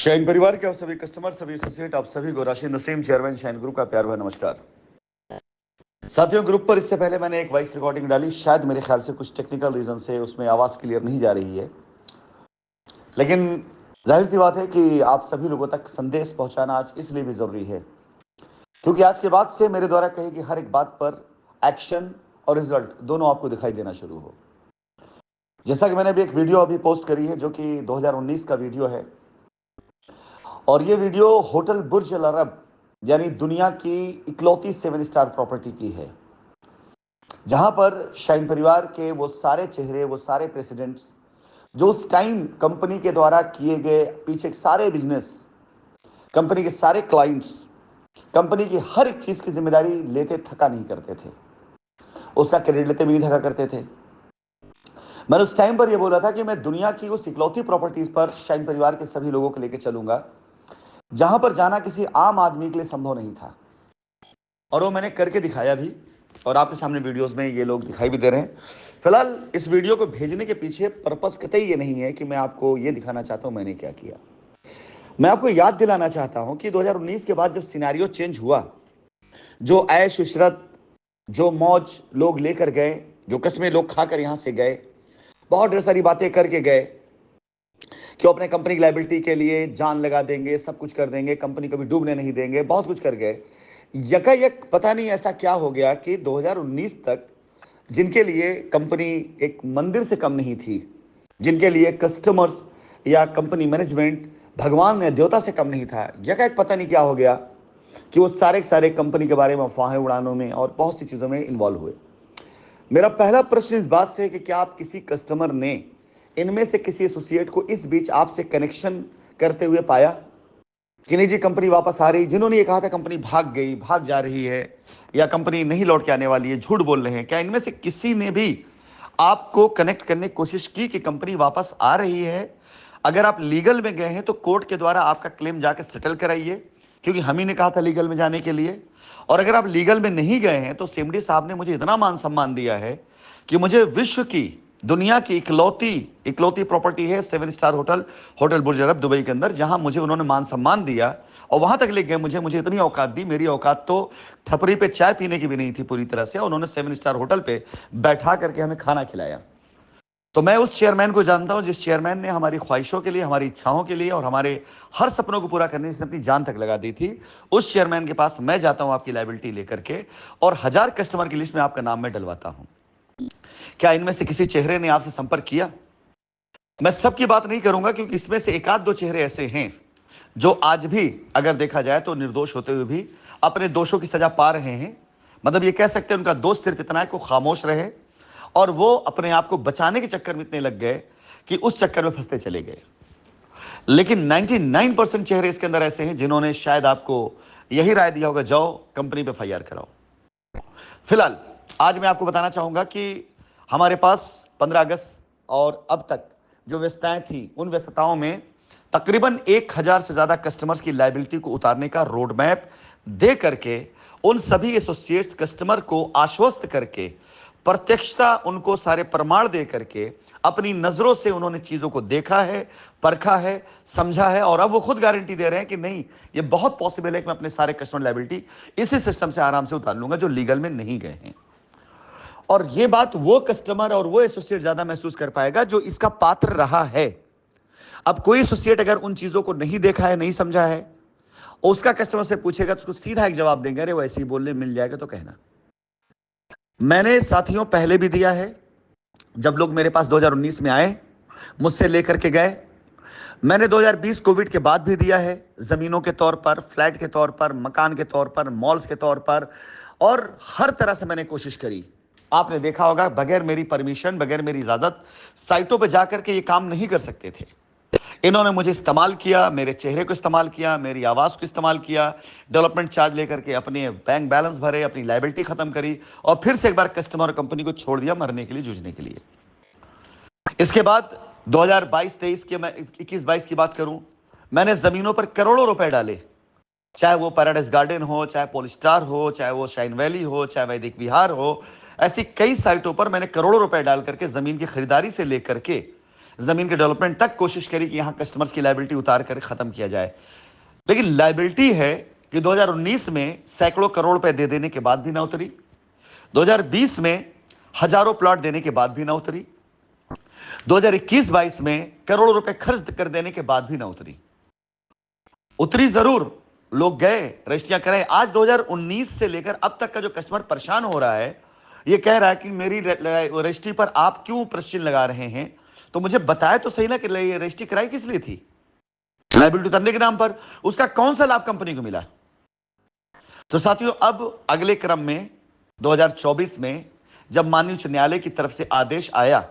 Shine परिवार के आप सभी कस्टमर, सभी एसोसिएट, आप सभी को Rashid Naseem, chairman shine group का प्यार भरा नमस्कार। साथियों, ग्रुप पर इससे पहले मैंने एक वॉइस रिकॉर्डिंग डाली, शायद मेरे ख्याल से कुछ टेक्निकल रीजन से उसमें आवाज़ क्लियर नहीं जा रही है, लेकिन जाहिर सी बात है कि आप सभी लोगों तक संदेश पहुंचाना आज इसलिए भी ज़रूरी है क्योंकि आज के बाद से मेरे द्वारा कही कि हर एक बात पर एक्शन और रिजल्ट दोनों आपको दिखाई देना शुरू हो। जैसा कि मैंने अभी एक वीडियो अभी पोस्ट करी है जो कि 2019 का वीडियो है, और ये वीडियो होटल बुर्ज अल अरब यानी दुनिया की इकलौती 7 स्टार प्रॉपर्टी की है, जहां पर शाइन परिवार के वो सारे चेहरे, वो सारे प्रेसिडेंट्स जो उस टाइम कंपनी के द्वारा किए गए पीछे के सारे बिजनेस, कंपनी के सारे क्लाइंट्स, कंपनी की हर एक चीज की जिम्मेदारी लेते थका नहीं करते थे, उसका क्रेडिट लेते भी नहीं थका करते थे। मैंने उस टाइम पर यह बोला था कि मैं दुनिया की उस इकलौती प्रॉपर्टीज पर शाइन परिवार के सभी लोगों को लेकर चलूंगा जहां पर जाना किसी आम आदमी के लिए संभव नहीं था, और वो मैंने करके दिखाया भी, और आपके सामने वीडियोस में ये लोग दिखाई भी दे रहे हैं। फिलहाल इस वीडियो को भेजने के पीछे पर्पस कतई ये नहीं है कि मैं आपको ये दिखाना चाहता हूं मैंने क्या किया। मैं आपको याद दिलाना चाहता हूं कि 2019 के बाद जब सिनेरियो चेंज हुआ, जो ऐश इशरत, जो मौज लोग लेकर गए, जो कस्में लोग खाकर यहां से गए, बहुत ढेर सारी बातें करके गए कि वो अपने कंपनी की लायबिलिटी के लिए जान लगा देंगे, सब कुछ कर देंगे, कंपनी को भी डूबने नहीं देंगे, बहुत कुछ कर गए। यकायक पता नहीं ऐसा क्या हो गया कि 2019 तक जिनके लिए कंपनी एक मंदिर से कम नहीं थी, जिनके लिए कस्टमर्स या कंपनी मैनेजमेंट भगवान या देवता से कम नहीं था, यकायक पता नहीं क्या हो गया कि वो सारे के सारे कंपनी के बारे में अफवाहें उड़ानों में और बहुत सी चीज़ों में इन्वॉल्व हुए। मेरा पहला प्रश्न इस बात से है कि क्या आप किसी कस्टमर ने इनमें से किसी एसोसिएट को इस बीच आपसे कनेक्शन करते हुए पाया कि नहीं जी कंपनी वापस आ रही, जिन्होंने ये कहा था कंपनी भाग गई, भाग जा रही है, या कंपनी नहीं लौट के आने वाली है, झूठ बोल रहे हैं, क्या इनमें से किसी ने भी आपको कनेक्ट करने की कोशिश की कि कंपनी वापस आ रही है? अगर आप लीगल में गए हैं तो कोर्ट के द्वारा आपका क्लेम जाकर सेटल कराइए, क्योंकि हम ही ने कहा था लीगल में जाने के लिए। और अगर आप लीगल में नहीं गए हैं तो सिमडी साहब ने मुझे इतना मान सम्मान दिया है कि मुझे विश्व की, दुनिया की इकलौती इकलौती प्रॉपर्टी है 7 स्टार होटल, होटल बुर्ज अरब दुबई के अंदर, जहां मुझे उन्होंने मान सम्मान दिया और वहां तक ले गए। मुझे इतनी औकात दी, मेरी औकात तो ठपरी पे चाय पीने की भी नहीं थी पूरी तरह से, उन्होंने 7 स्टार होटल पे बैठा करके हमें खाना खिलाया। तो मैं उस चेयरमैन को जानता हूं जिस चेयरमैन ने हमारी ख्वाहिशों के लिए, हमारी इच्छाओं के लिए और हमारे हर सपनों को पूरा करने से अपनी जान तक लगा दी थी। उस चेयरमैन के पास मैं जाता हूं आपकी लायबिलिटी लेकर के, और 1000 कस्टमर की लिस्ट में आपका नाम मैं डलवाता हूं। क्या इनमें से किसी चेहरे ने आपसे संपर्क किया? मैं सबकी बात नहीं करूंगा क्योंकि इसमें से एक आध दो चेहरे ऐसे हैं जो आज भी अगर देखा जाए तो निर्दोष होते हुए भी अपने दोषों की सजा पा रहे हैं। मतलब ये कह सकते हैं उनका दोष सिर्फ इतना है कि वो खामोश रहे और वो अपने आप को बचाने के चक्कर में इतने लग गए कि उस चक्कर में फंसते चले गए। लेकिन 99% चेहरे इसके अंदर ऐसे हैं जिन्होंने शायद आपको यही राय दिया होगा, जाओ कंपनी पे FIR कराओ। फिलहाल आज मैं आपको बताना चाहूंगा कि हमारे पास 15 अगस्त और अब तक जो व्यस्तताएं थी, उन व्यस्तताओं में तकरीबन 1000 से ज्यादा कस्टमर्स की लायबिलिटी को उतारने का रोड मैप दे करके, उन सभी एसोसिएट्स कस्टमर को आश्वस्त करके, प्रत्यक्षता उनको सारे प्रमाण दे करके, अपनी नजरों से उन्होंने चीजों को देखा है, परखा है, समझा है, और अब वो खुद गारंटी दे रहे हैं कि नहीं, ये बहुत पॉसिबल है कि मैं अपने सारे कस्टमर लायबिलिटी इसी सिस्टम से आराम से उतार लूंगा जो लीगल में नहीं गए हैं। और ये बात वो कस्टमर और वो एसोसिएट ज्यादा महसूस कर पाएगा जो इसका पात्र रहा है। अब कोई एसोसिएट अगर उन चीजों को नहीं देखा है, नहीं समझा है, उसका कस्टमर से पूछेगा तो उसको सीधा एक जवाब देंगे, अरे वो ऐसे ही बोलने मिल जाएगा तो कहना। मैंने साथियों पहले भी दिया है, जब लोग मेरे पास 2019 में आए, मुझसे लेकर के गए। मैंने 2020 कोविड के बाद भी दिया है, जमीनों के तौर पर, फ्लैट के तौर पर, मकान के तौर पर, मॉल्स के तौर पर, और हर तरह से मैंने कोशिश करी। आपने देखा होगा बगैर मेरी परमिशन, बगैर मेरी इजाजत साइटों पर जाकर के ये काम नहीं कर सकते थे। इन्होंने मुझे इस्तेमाल किया, मेरे चेहरे को इस्तेमाल किया, मेरी आवाज़ को इस्तेमाल किया, डेवलपमेंट चार्ज लेकर के अपने बैंक बैलेंस भरे, अपनी लायबिलिटी खत्म करी, और फिर से एक बार कस्टमर और कंपनी को छोड़ दिया मरने के लिए, जूझने के लिए। इसके बाद 2022-23 के, मैं 21-22 की बात करूं, मैंने जमीनों पर करोड़ों रुपए डाले, चाहे वो पैराडाइज गार्डन हो, चाहे पोलस्टार हो, चाहे वो शाइन वैली हो, चाहे वैदिक विहार हो। ऐसी कई साइटों पर मैंने करोड़ों रुपए डाल करके जमीन की खरीदारी से लेकर के जमीन के डेवलपमेंट तक कोशिश करी कि यहां कस्टमर्स की लायबिलिटी उतार कर खत्म किया जाए। लेकिन लायबिलिटी है कि 2019 में सैकड़ों करोड़ रुपए दे देने के बाद भी ना उतरी, 2020 में हजारों प्लॉट देने के बाद भी ना उतरी, 2021-22 में करोड़ों रुपए खर्च कर देने के बाद भी ना उतरी। उतरी जरूर, लोग गए, रजिस्ट्रियां कराए। आज 2019 से लेकर अब तक का जो कस्टमर परेशान हो रहा है, ये कह रहा है कि मेरी रजिस्ट्री पर आप क्यों प्रश्न लगा रहे हैं, तो मुझे बताया तो सही ना कि रजिस्ट्री कराई किस लिए थी, लायबिलिटी उतरने के नाम पर। उसका कौन सा लाभ कंपनी को मिला? तो साथियों, अब अगले क्रम में 2024 में जब माननीय उच्च न्यायालय की तरफ से आदेश आया,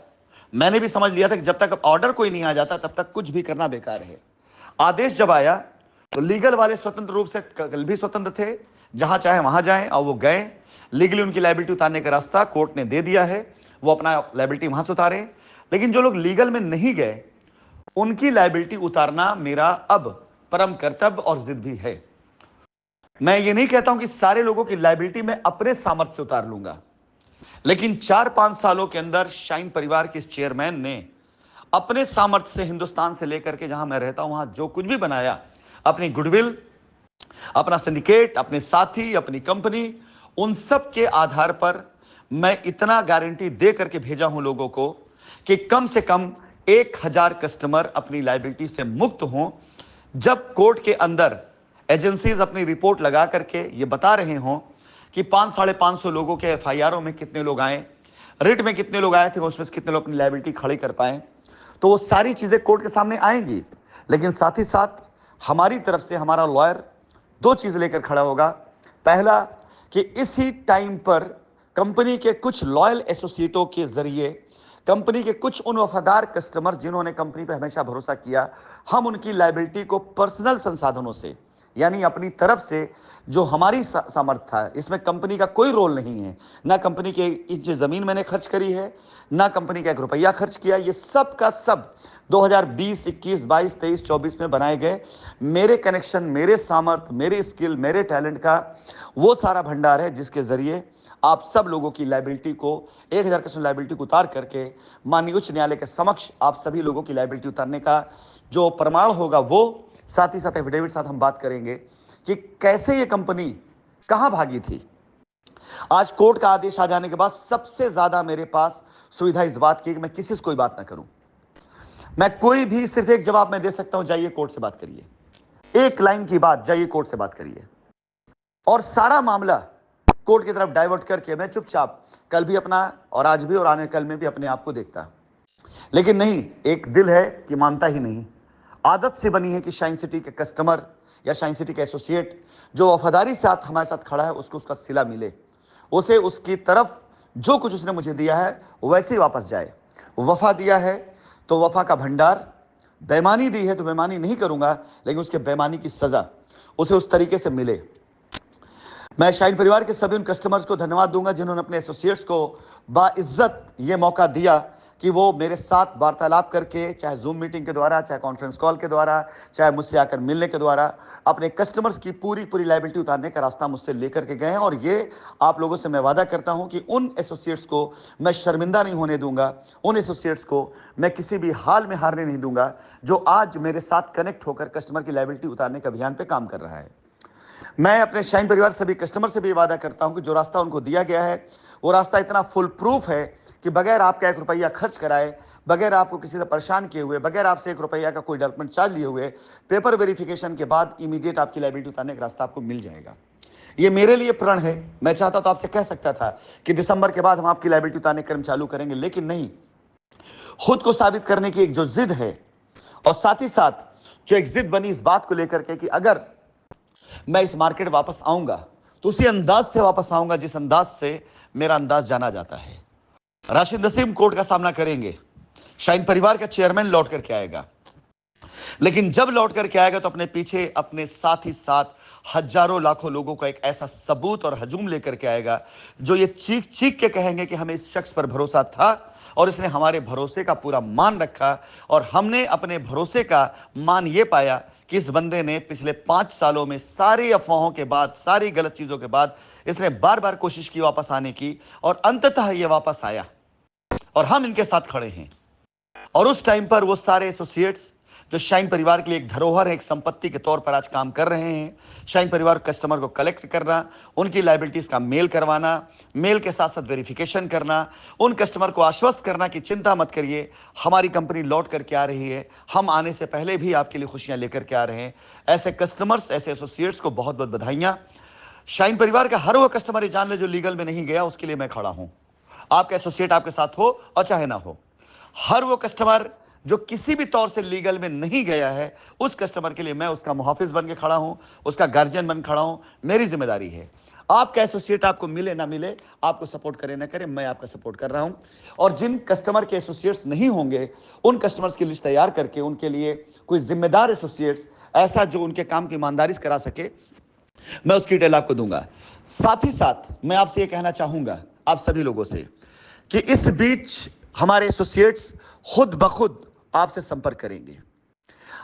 मैंने भी समझ लिया था कि जब तक ऑर्डर कोई नहीं आ जाता तब तक कुछ भी करना बेकार है। आदेश जब आया तो लीगल वाले स्वतंत्र रूप से कल भी स्वतंत्र थे, जहां चाहे वहां जाएं, और वो गए। लीगली उनकी लायबिलिटी उतारने का रास्ता कोर्ट ने दे दिया है, वो अपना लायबिलिटी वहां से उतारे। लेकिन जो लोग लीगल में नहीं गए, उनकी लायबिलिटी उतारना मेरा अब परम कर्तव्य और जिद भी है। मैं ये नहीं कहता हूं कि सारे लोगों की लायबिलिटी मैं अपने सामर्थ्य से उतार लूंगा, लेकिन 4-5 सालों के अंदर शाइन परिवार के इस चेयरमैन ने अपने सामर्थ्य से हिंदुस्तान से लेकर के जहां मैं रहता हूं वहां जो कुछ भी बनाया, अपनी गुडविल, अपना सिंडिकेट, अपने साथी, अपनी कंपनी, उन सब के आधार पर मैं इतना गारंटी दे करके भेजा हूं लोगों को कि कम से कम 1000 कस्टमर अपनी लायबिलिटी से मुक्त हों। जब कोर्ट के अंदर एजेंसीज अपनी रिपोर्ट लगा करके ये बता रहे हों कि 500-550 लोगों के एफआईआरों में कितने लोग आए, रिट में कितने लोग आए थे, उसमें से कितने लोग अपनी लायबिलिटी खड़ी कर पाए, तो वो सारी चीजें कोर्ट के सामने आएंगी। लेकिन साथ ही साथ हमारी तरफ से हमारा लॉयर 2 चीज लेकर खड़ा होगा। पहला, कि इसी टाइम पर कंपनी के कुछ लॉयल एसोसिएटों के जरिए कंपनी के कुछ उन वफादार कस्टमर जिन्होंने कंपनी पर हमेशा भरोसा किया, हम उनकी लायबिलिटी को पर्सनल संसाधनों से, यानी अपनी तरफ से जो हमारी सामर्थ्य था, इसमें कंपनी का कोई रोल नहीं है, ना कंपनी के इंच जमीन मैंने खर्च करी है, ना कंपनी का 1 रुपया खर्च किया। ये सब का सब 2020, 21, 22, 23, 24 में बनाए गए मेरे कनेक्शन, मेरे सामर्थ्य, मेरे स्किल, मेरे टैलेंट का वो सारा भंडार है, जिसके जरिए आप सब लोगों की लायबिलिटी को, 1000 कस्टमर लायबिलिटी को उतार करके माननीय उच्च न्यायालय के समक्ष आप सभी लोगों की लायबिलिटी उतारने का जो प्रमाण होगा, वो साथ ही साथ एफिडेविट साथ हम बात करेंगे कि कैसे ये कंपनी कहां भागी थी। आज कोर्ट का आदेश आ जाने के बाद सबसे ज्यादा मेरे पास सुविधा इस बात की कि मैं किसी से कोई बात ना करूं। मैं कोई भी सिर्फ एक जवाब मैं दे सकता हूं, जाइए कोर्ट से बात करिए। एक लाइन की बात, जाइए कोर्ट से बात करिए, और सारा मामला कोर्ट की तरफ डाइवर्ट करके मैं चुपचाप कल भी अपना, और आज भी और आने कल में भी अपने आप को देखता। लेकिन नहीं, एक दिल है कि मानता ही नहीं। आदत से बनी है कि शाइन सिटी के कस्टमर या शाइन सिटी के एसोसिएट जो वफादारी साथ हमारे साथ खड़ा है, उसको उसका सिला मिले, उसे उसकी तरफ जो कुछ उसने मुझे दिया है वैसे ही वापस जाए। वफा दिया है तो वफा का भंडार, बेईमानी दी है तो बेईमानी नहीं करूंगा, लेकिन उसके बेईमानी की सजा उसे उस तरीके से मिले। मैं शाइन परिवार के सभी उन कस्टमर्स को धन्यवाद दूंगा जिन्होंने अपने एसोसिएट्स को बाइज्जत ये मौका दिया कि वो मेरे साथ वार्तालाप करके, चाहे जूम मीटिंग के द्वारा, चाहे कॉन्फ्रेंस कॉल के द्वारा, चाहे मुझसे आकर मिलने के द्वारा, अपने कस्टमर्स की पूरी लायबिलिटी उतारने का रास्ता मुझसे लेकर के गए हैं। और ये आप लोगों से मैं वादा करता हूं कि उन एसोसिएट्स को मैं शर्मिंदा नहीं होने दूंगा, उन एसोसिएट्स को मैं किसी भी हाल में हारने नहीं दूंगा जो आज मेरे साथ कनेक्ट होकर कस्टमर की लायबिलिटी उतारने के अभियान पर काम कर रहा है। मैं अपने शाइन परिवार सभी कस्टमर से भी वादा करता हूं कि जो रास्ता उनको दिया गया है वो रास्ता इतना फुल प्रूफ है कि बगैर आपका 1 रुपया खर्च कराए, बगैर आपको किसी से परेशान किए हुए, बगैर आपसे 1 रुपया का कोई डेवलपमेंट चार्ज लिए हुए, पेपर वेरिफिकेशन के बाद इमीडिएट आपकी लायबिलिटी उतारने का रास्ता आपको मिल जाएगा। ये मेरे लिए प्रण है। मैं चाहता तो आपसे कह सकता था कि दिसंबर के बाद हम आपकी लायबिलिटी उतारने क्रम चालू करेंगे, लेकिन नहीं, खुद को साबित करने की एक जो जिद है, और साथ ही साथ जो एक जिद बनी इस बात को लेकर के कि अगर मैं इस मार्केट वापस आऊंगा तो उसी अंदाज से वापस आऊंगा जिस अंदाज से मेरा अंदाज जाना जाता है। राशिद नसीम कोर्ट का सामना करेंगे, शाइन परिवार का चेयरमैन लौट करके आएगा, लेकिन जब लौट करके आएगा तो अपने पीछे अपने साथ ही साथ हजारों लाखों लोगों का एक ऐसा सबूत और हजूम लेकर के आएगा जो ये चीख चीख के कहेंगे कि हमें इस शख्स पर भरोसा था और इसने हमारे भरोसे का पूरा मान रखा, और हमने अपने भरोसे का मान ये पाया कि इस बंदे ने पिछले 5 सालों में सारी अफवाहों के बाद, सारी गलत चीजों के बाद, इसने बार बार कोशिश की वापस आने की, और अंततः ये वापस आया और हम इनके साथ खड़े हैं। और उस टाइम पर वो सारे एसोसिएट्स जो शाइन परिवार के लिए एक धरोहर है, एक संपत्ति के तौर पर आज काम कर रहे हैं। शाइन परिवार कस्टमर को कलेक्ट करना, उनकी लाइबिलिटीज का मेल करवाना, मेल के साथ साथ वेरिफिकेशन करना, उन कस्टमर को आश्वस्त करना कि चिंता मत करिए, हमारी कंपनी लौट करके आ रही है, हम आने से पहले भी आपके लिए खुशियां लेकर के आ रहे हैं। ऐसे कस्टमर्स, ऐसे एसोसिएट्स को बहुत बहुत बधाइयां। शाइन परिवार का हर वो कस्टमर ये जान ले जो लीगल में नहीं गया, उसके लिए मैं खड़ा हूं। आपका एसोसिएट आपके साथ हो और चाहे ना हो, हर वो कस्टमर जो किसी भी तौर से लीगल में नहीं गया है, उस कस्टमर के लिए मैं उसका मुहाफिज बन के खड़ा हूं, उसका गार्जियन बन खड़ा हूं। मेरी जिम्मेदारी है। आपका एसोसिएट आपको मिले ना मिले, आपको सपोर्ट करे ना करे, मैं आपका सपोर्ट कर रहा हूं। और जिन कस्टमर के एसोसिएट्स नहीं होंगे, उन कस्टमर्स की लिस्ट तैयार करके उनके लिए कोई जिम्मेदार एसोसिएट्स, ऐसा जो उनके काम की ईमानदारी से करा सके, मैं उसकी डिटेल आपको दूंगा। साथ ही साथ मैं आपसे यह कहना चाहूंगा, आप सभी लोगों से, कि इस बीच हमारे एसोसिएट्स खुद ब खुद आपसे संपर्क करेंगे।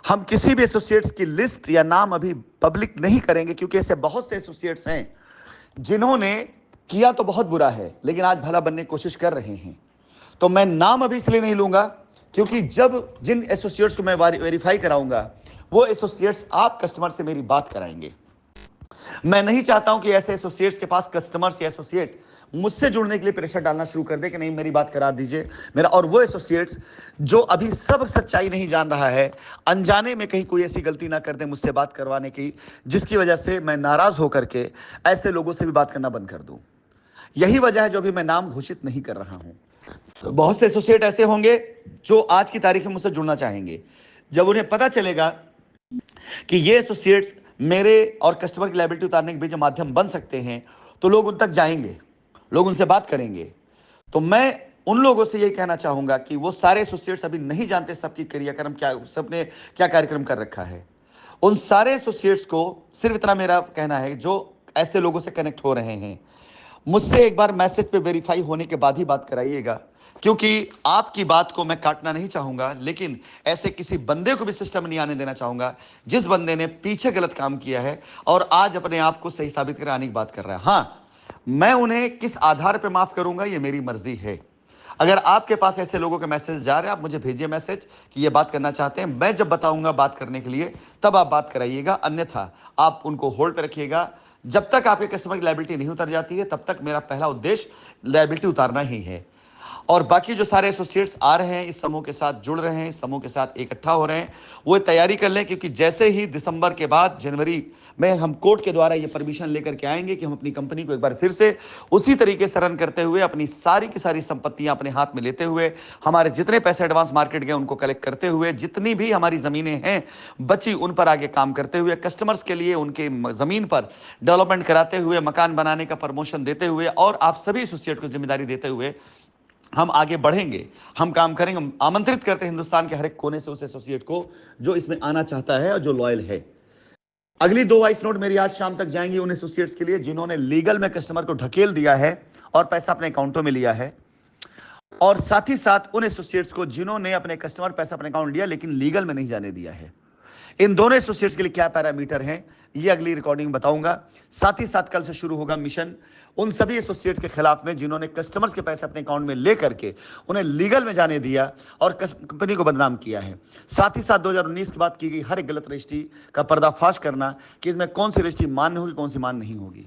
हम किसी भी एसोसिएट्स की लिस्ट या नाम अभी पब्लिक नहीं करेंगे, क्योंकि ऐसे बहुत से एसोसिएट्स हैं जिन्होंने किया तो बहुत बुरा है, लेकिन आज भला बनने की कोशिश कर रहे हैं। तो मैं नाम अभी इसलिए नहीं लूंगा, क्योंकि जब जिन एसोसिएट्स को मैं वेरीफाई कराऊंगा, वो एसोसिएट्स आप कस्टमर से मेरी बात कराएंगे। मैं नहीं चाहता हूं कि ऐसे एसोसिएट्स के पास कस्टमर्स या एसोसिएट मुझसे जुड़ने के लिए प्रेशर डालना शुरू कर दे कि नहीं मेरी बात करा दीजिए मेरा। और वो एसोसिएट्स जो अभी सब सच्चाई नहीं जान रहा है, अनजाने में कहीं कोई ऐसी गलती ना कर दे मुझसे बात करवाने की, जिसकी वजह से मैं नाराज होकर के ऐसे लोगों से भी बात करना बंद कर दूं। यही वजह है जो अभी मैं नाम घोषित नहीं कर रहा हूं। तो बहुत से एसोसिएट ऐसे होंगे जो आज की तारीख में मुझसे जुड़ना चाहेंगे। जब उन्हें पता चलेगा कि ये एसोसिएट्स मेरे और कस्टमर की लायबिलिटी उतारने के बीच माध्यम बन सकते हैं, तो लोग उन तक जाएंगे, लोग उनसे बात करेंगे। तो मैं उन लोगों से यही कहना चाहूंगा कि वो सारे एसोसिएट्स अभी नहीं जानते सबकी क्रियाक्रम क्या, सबने क्या कार्यक्रम कर रखा है। उन सारे एसोसिएट्स को सिर्फ इतना मेरा कहना है, जो ऐसे लोगों से कनेक्ट हो रहे हैं, मुझसे एक बार मैसेज पे वेरीफाई होने के बाद ही बात कराइएगा, क्योंकि आपकी बात को मैं काटना नहीं चाहूंगा, लेकिन ऐसे किसी बंदे को भी सिस्टम में नहीं आने देना चाहूंगा जिस बंदे ने पीछे गलत काम किया है और आज अपने आप को सही साबित कराने की बात कर रहा है। हाँ, मैं उन्हें किस आधार पर माफ करूंगा ये मेरी मर्जी है। अगर आपके पास ऐसे लोगों के मैसेज जा रहे हैं, आप मुझे भेजिए मैसेज कि ये बात करना चाहते हैं। मैं जब बताऊंगा बात करने के लिए, तब आप बात कराइएगा, अन्यथा आप उनको होल्ड पे रखिएगा। जब तक आपके कस्टमर की लायबिलिटी नहीं उतर जाती है, तब तक मेरा पहला उद्देश्य लायबिलिटी उतारना ही है। और बाकी जो सारे एसोसिएट्स आ रहे हैं, इस समूह के साथ जुड़ रहे हैं, इस समूह के साथ इकट्ठा हो रहे हैं, वो तैयारी कर लें, क्योंकि जैसे ही दिसंबर के बाद जनवरी में हम कोर्ट के द्वारा ये परमिशन लेकर के आएंगे कि हम अपनी कंपनी को एक बार फिर से उसी तरीके से रन करते हुए, अपनी सारी की सारी संपत्तियां अपने हाथ में लेते हुए, हमारे जितने पैसे एडवांस मार्केट गए उनको कलेक्ट करते हुए, जितनी भी हमारी जमीनें हैं बची उन पर आगे काम करते हुए, कस्टमर्स के लिए उनके जमीन पर डेवलपमेंट कराते हुए, मकान बनाने का प्रमोशन देते हुए, और आप सभी एसोसिएट को जिम्मेदारी देते हुए हम आगे बढ़ेंगे, हम काम करेंगे। हम आमंत्रित करते हैं हिंदुस्तान के हर एक कोने से उस एसोसिएट को जो इसमें आना चाहता है और जो लॉयल है। अगली 2 वॉइस नोट मेरी आज शाम तक जाएंगी उन एसोसिएट्स के लिए जिन्होंने लीगल में कस्टमर को ढकेल दिया है और पैसा अपने अकाउंटों में लिया है, और साथ ही साथ उन एसोसिएट्स को जिन्होंने अपने कस्टमर पैसा अपने अकाउंट लिया लेकिन लीगल में नहीं जाने दिया है। इन दोनों एसोसिएट्स के लिए क्या पैरामीटर हैं, ये अगली रिकॉर्डिंग बताऊंगा। साथ ही साथ कल से शुरू होगा मिशन उन सभी एसोसिएट्स के खिलाफ में जिन्होंने कस्टमर्स के पैसे अपने अकाउंट में लेकर के उन्हें लीगल में जाने दिया और कंपनी को बदनाम किया है। साथ ही साथ 2019 के बाद की गई हर एक गलत रजिस्ट्री का पर्दाफाश करना कि इसमें कौन सी रजिस्ट्री मान्य होगी, कौन सी मान्य नहीं होगी।